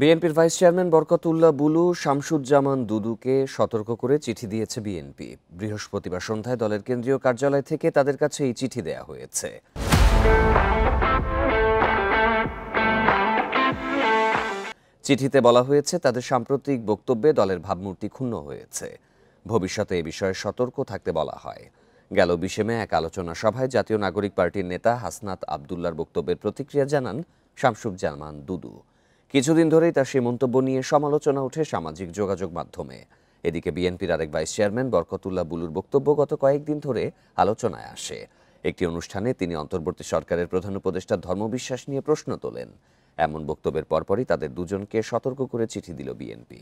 বিএনপির vice chairman Barkatullah Bulu Shamsuzzaman দুদুকে সতর্ক করে চিঠি দিয়েছে বিএনপি। বৃহস্পতিবার সন্ধ্যায় দলের কেন্দ্রীয় কার্যালয় থেকে তাদের কাছে এই চিঠি দেয়া হয়েছে। চিঠিতে বলা হয়েছে, তাদের সাম্প্রতিক বক্তব্যে দলের ভাবমূর্তি ক্ষুণ্ণ হয়েছে। ভবিষ্যতে এ বিষয়ে সতর্ক থাকতে বলা হয়। গেল 20 মে এক আলোচনা সভায় জাতীয় নাগরিক পার্টির নেতা হাসনাত আবদুল্লাহর বক্তব্যের প্রতিক্রিয়া জানান শামসুজ্জামান দুদু। কিছুদিন ধরেই তার সেই মন্তব্য নিয়ে সমালোচনা ওঠে সামাজিক যোগাযোগ মাধ্যমে। এদিকে বিএনপির আরেক ভাইস চেয়ারম্যান বরকতুল্লাহ বুলুর বক্তব্য গত কয়েকদিন ধরে আলোচনায় আসে। একটি অনুষ্ঠানে তিনি অন্তর্বর্তী সরকারের প্রধান উপদেষ্টার ধর্মবিশ্বাস নিয়ে প্রশ্ন তোলেন। এমন বক্তব্যের পরপরই তাদের দুজনকে সতর্ক করে চিঠি দিল বিএনপি।